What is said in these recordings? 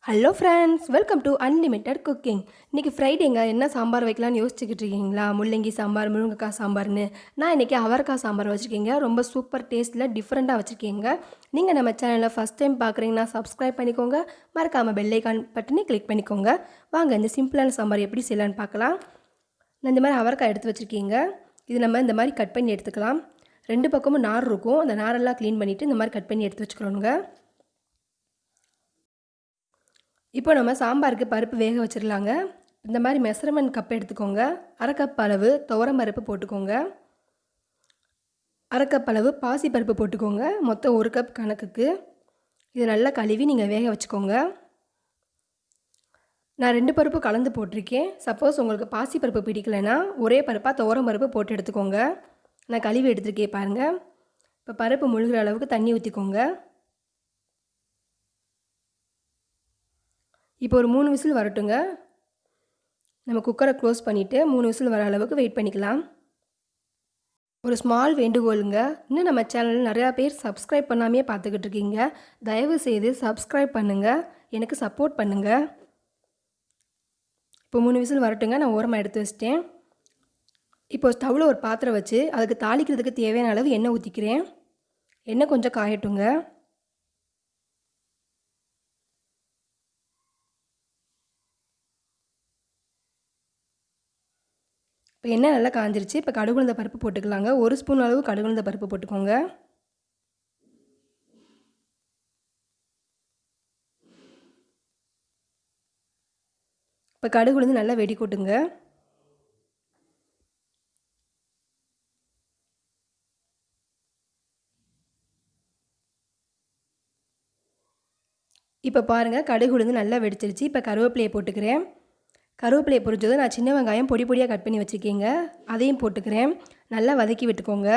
Hello friends, welcome to unlimited cooking. இன்றைக்கி ஃப்ரைடேங்க, என்ன சாம்பார் வைக்கலான்னு யோசிச்சுக்கிட்டு இருக்கீங்களா? முள்ளங்கி சாம்பார், முருங்கைக்காய் சாம்பார்னு. நான் இன்றைக்கி அவரைக்காய் சாம்பார் வச்சுருக்கேங்க. ரொம்ப சூப்பர் டேஸ்ட்டில் டிஃப்ரெண்ட்டாக வச்சுருக்கீங்க. நீங்கள் நம்ம சேனலில் ஃபஸ்ட் டைம் பார்க்குறீங்கன்னா சப்ஸ்கிரைப் பண்ணிக்கோங்க. மறக்காமல் பெல் ஐக்கான் பட்டனை கிளிக் பண்ணிக்கோங்க. வாங்க இந்த சிம்பிளான சாம்பார் எப்படி செய்யலான்னு பார்க்கலாம். நான் இந்த மாதிரி அவரைக்காய் எடுத்து வச்சுருக்கீங்க. இது நம்ம இந்த மாதிரி கட் பண்ணி எடுத்துக்கலாம். ரெண்டு பக்கமும் நார் இருக்கும். அந்த நாரெல்லாம் க்ளீன் பண்ணிவிட்டு இந்த மாதிரி கட் பண்ணி எடுத்து வச்சுக்கிறோங்க. இப்போ நம்ம சாம்பாருக்கு பருப்பு வேக வச்சிடலாங்க. இந்த மாதிரி மெஷர்மெண்ட் கப் எடுத்துக்கோங்க. அரை கப் அளவு துவரம் பருப்பு போட்டுக்கோங்க. அரை கப் அளவு பாசி பருப்பு போட்டுக்கோங்க. மொத்தம் 1 கப் கணக்குக்கு. இது நல்லா கழுவி நீங்கள் வேக வச்சுக்கோங்க. நான் 2 பருப்பு கலந்து போட்டிருக்கேன். சப்போஸ் உங்களுக்கு பாசி பருப்பு பிடிக்கலைன்னா ஒரே பருப்பாக துவரம் பருப்பு போட்டு எடுத்துக்கோங்க. நான் கழுவி எடுத்துருக்கேன் பாருங்கள். இப்போ பருப்பு முழுகிற அளவுக்கு தண்ணி ஊற்றிக்கோங்க. இப்போ ஒரு 3 விசில் வரட்டுங்க. நம்ம குக்கரை க்ளோஸ் பண்ணிவிட்டு 3 விசில் வர அளவுக்கு வெயிட் பண்ணிக்கலாம். ஒரு ஸ்மால் வேண்டுகோளுங்க, இன்னும் நம்ம சேனலில் நிறையா பேர் சப்ஸ்கிரைப் பண்ணாமே பார்த்துக்கிட்டு இருக்கீங்க. தயவு செய்து சப்ஸ்கிரைப் பண்ணுங்கள், எனக்கு சப்போர்ட் பண்ணுங்கள். இப்போ 3 விசில் வரட்டுங்க. நான் ஓரமாக எடுத்து வச்சிட்டேன். இப்போ ஸ்டவ்வில் ஒரு பாத்திரம் வச்சு அதுக்கு தாளிக்கிறதுக்கு தேவையான அளவு எண்ணெய் ஊற்றிக்கிறேன். எண்ணெய் கொஞ்சம் காயட்டுங்க. இப்போ எண்ணெய் நல்லா காஞ்சிருச்சு. இப்போ கடுகுளுந்த பருப்பு போட்டுக்கலாங்க. 1 ஸ்பூன் அளவு கடுகுளுந்த பருப்பு போட்டுக்கோங்க. இப்போ கடுகுளுந்து நல்லா வெடி கொட்டுங்க. இப்போ பாருங்கள், கடுகுளுந்து நல்லா வெடிச்சிருச்சு. இப்போ கருவேப்பிலையை போட்டுக்கிறேன். கருவேப்பிலையை பொரிச்சதும் நான் சின்ன வெங்காயம் பொடி பொடியாக கட் பண்ணி வச்சுருக்கேங்க, அதையும் போட்டுக்கிறேன். நல்லா வதக்கி விட்டுக்கோங்க.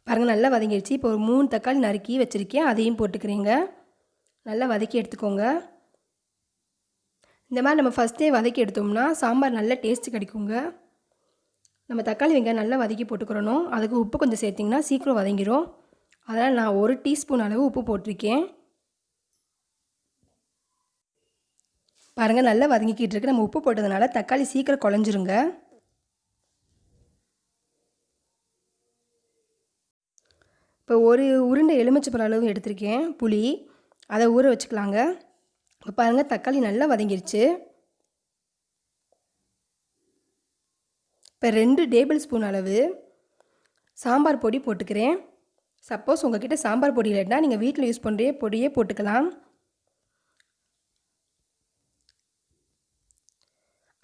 பாருங்கள், நல்லா வதங்கிடுச்சு. இப்போ ஒரு 3 தக்காளி நறுக்கி வச்சுருக்கேன், அதையும் போட்டுக்கிறேங்க. நல்லா வதக்கி எடுத்துக்கோங்க. இந்த மாதிரி நம்ம ஃபஸ்ட்டே வதக்கி எடுத்தோம்னா சாம்பார் நல்ல டேஸ்ட்டு கிடைக்குங்க. நம்ம தக்காளி வெங்காயம் நல்லா வதக்கி போட்டுக்கிறணும். அதுக்கு உப்பு கொஞ்சம் சேர்த்திங்கன்னா சீக்கிரம் வதங்கிடும். அதனால் நான் 1 டீஸ்பூன் அளவு உப்பு போட்டிருக்கேன். பாருங்கள், நல்லா வதங்கிக்கிட்டு இருக்கு. நம்ம உப்பு போட்டதுனால தக்காளி சீக்கிரம் குழஞ்சிருங்க. இப்போ ஒரு உருண்டை எலுமிச்சைப்பழம் அளவு எடுத்திருக்கேன் புளி, அதை ஊற வச்சுக்கலாங்க. இப்போ பாருங்கள், தக்காளி நல்லா வதங்கிருச்சு. இப்போ 2 டேபிள் ஸ்பூன் அளவு சாம்பார் பொடி போட்டுக்கிறேன். சப்போஸ் உங்கள்கிட்ட சாம்பார் பொடி இல்லைன்னா நீங்கள் வீட்டில் யூஸ் பண்ணுற பொடியே போட்டுக்கலாம்.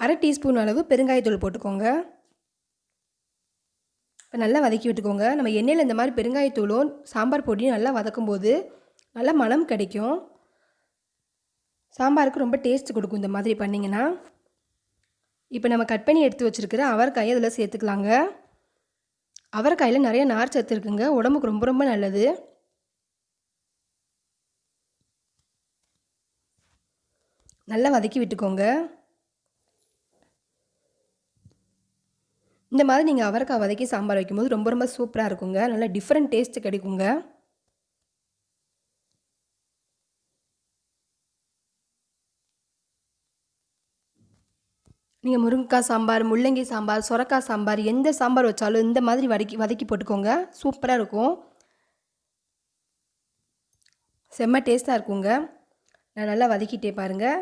அரை டீஸ்பூன் அளவு பெருங்காயத்தூள் போட்டுக்கோங்க. இப்போ நல்லா வதக்கி விட்டுக்கோங்க. நம்ம எண்ணெயில் இந்த மாதிரி பெருங்காயத்தூளும் சாம்பார் பொடியும் நல்லா வதக்கும்போது நல்லா மணம் கிடைக்கும். சாம்பாருக்கு ரொம்ப டேஸ்ட் கொடுக்கும் இந்த மாதிரி பண்ணிங்கன்னா. இப்போ நம்ம கட் பண்ணி எடுத்து வச்சுருக்கிற அவரைக்காயை அதில் சேர்த்துக்கலாங்க. அவரைக்காயில் நிறைய நார் சத்து இருக்குங்க, உடம்புக்கு ரொம்ப ரொம்ப நல்லது. நல்லா வதக்கி விட்டுக்கோங்க. இந்த மாதிரி நீங்கள் அவரைக்காய் வதக்கி சாம்பார் வைக்கும்போது ரொம்ப ரொம்ப சூப்பராக இருக்குங்க. நல்லா டிஃப்ரெண்ட் டேஸ்ட்டு கிடைக்குங்க. நீங்கள் முருங்கைக்காய் சாம்பார், முள்ளங்கி சாம்பார், சொரக்காய் சாம்பார், எந்த சாம்பார் வச்சாலும் இந்த மாதிரி வதக்கி போட்டுக்கோங்க. சூப்பராக இருக்கும். செம்ம டேஸ்ட்டாக இருக்குங்க. நான் நல்லா வதக்கிட்டே பாருங்கள்.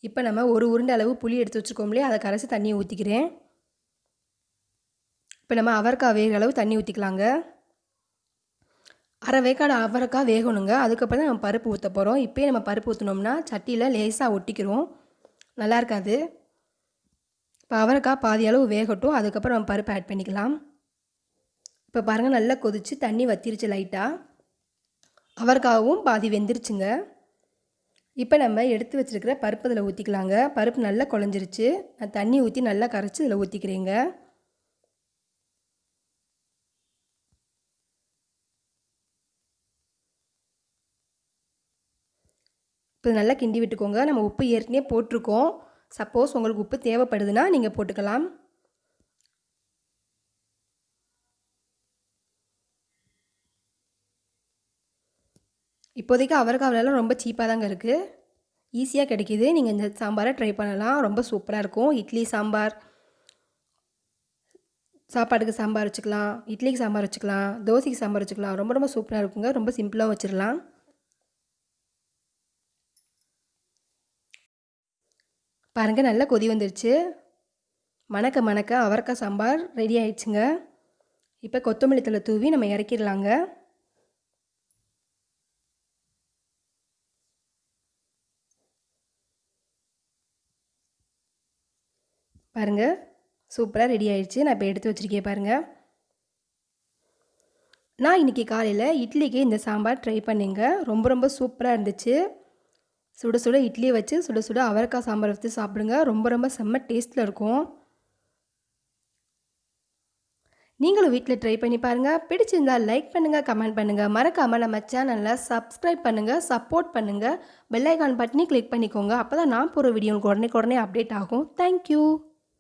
இப்போ நம்ம ஒரு உருண்டை அளவு புளி எடுத்து வச்சுருக்கோம்லையே, அதை கரைச்சி தண்ணியை ஊற்றிக்கிறேன். இப்போ நம்ம அவரைக்காய் வேகிற அளவு தண்ணி ஊற்றிக்கலாங்க. அரை வேக்காடு அவரைக்காய் வேகணுங்க. அதுக்கப்புறம் தான் நம்ம பருப்பு ஊற்ற போகிறோம். இப்போயே நம்ம பருப்பு ஊற்றினோம்னா சட்டியில் லேசாக ஒட்டிக்கிறோம், நல்லா இருக்காது. இப்போ அவரைக்காய் பாதி அளவு வேகட்டும், அதுக்கப்புறம் நம்ம பருப்பு ஆட் பண்ணிக்கலாம். இப்போ பாருங்கள், நல்லா கொதித்து தண்ணி வத்திருச்சு லைட்டாக. அவரைக்காவும் பாதி வெந்துருச்சுங்க. இப்போ நம்ம எடுத்து வச்சுருக்கிற பருப்பு இதில் ஊற்றிக்கலாங்க. பருப்பு நல்லா குழஞ்சிருச்சு. நான் தண்ணி ஊற்றி நல்லா கரைச்சி இதில் ஊற்றிக்கிறேங்க. இப்போ நல்லா கிண்டி விட்டுக்கோங்க. நம்ம உப்பு ஏற்கனவே போட்டிருக்கோம். சப்போஸ் உங்களுக்கு உப்பு தேவைப்படுதுன்னா நீங்கள் போட்டுக்கலாம். இப்போதைக்கு அவரைக்காய் விலைலாம் ரொம்ப சீப்பாக தாங்க இருக்குது. ஈஸியாக கிடைக்கிது. நீங்கள் இந்த சாம்பாரை ட்ரை பண்ணலாம். ரொம்ப சூப்பராக இருக்கும். இட்லி சாம்பார், சாப்பாட்டுக்கு சாம்பார் வச்சுக்கலாம், இட்லிக்கு சாம்பார் வச்சுக்கலாம், தோசைக்கு சாம்பார் வச்சுக்கலாம். ரொம்ப ரொம்ப சூப்பராக இருக்குங்க. ரொம்ப சிம்பிளாக வச்சிடலாம். பாருங்கள், நல்லா கொதி வந்துருச்சு. மணக்க மணக்க அவரைக்காய் சாம்பார் ரெடி ஆயிடுச்சுங்க. இப்போ கொத்தமல்லி தழை தூவி நம்ம இறக்கிடலாங்க. பாருங்கள், சூப்பராக ரெடி ஆயிடுச்சு. நான் இப்போ எடுத்து வச்சுருக்கேன் பாருங்கள். நான் இன்றைக்கி காலையில் இட்லிக்கு இந்த சாம்பார் ட்ரை பண்ணிங்க. ரொம்ப ரொம்ப சூப்பராக இருந்துச்சு. சுட சுட இட்லியை வச்சு சுட சுட அவரைக்காய் சாம்பார் வச்சு சாப்பிடுங்க. ரொம்ப ரொம்ப செம்ம டேஸ்ட்டில் இருக்கும். நீங்களும் வீட்டில் ட்ரை பண்ணி பாருங்கள். பிடிச்சிருந்தால் லைக் பண்ணுங்கள், கமெண்ட் பண்ணுங்கள். மறக்காமல் நம்ம சேனலை சப்ஸ்கிரைப் பண்ணுங்கள், சப்போர்ட் பண்ணுங்கள். பெல் ஐகான் பட்டனை கிளிக் பண்ணிக்கோங்க. அப்போ தான் நான் போகிற வீடியோ உடனே அப்டேட் ஆகும். தேங்க்யூ.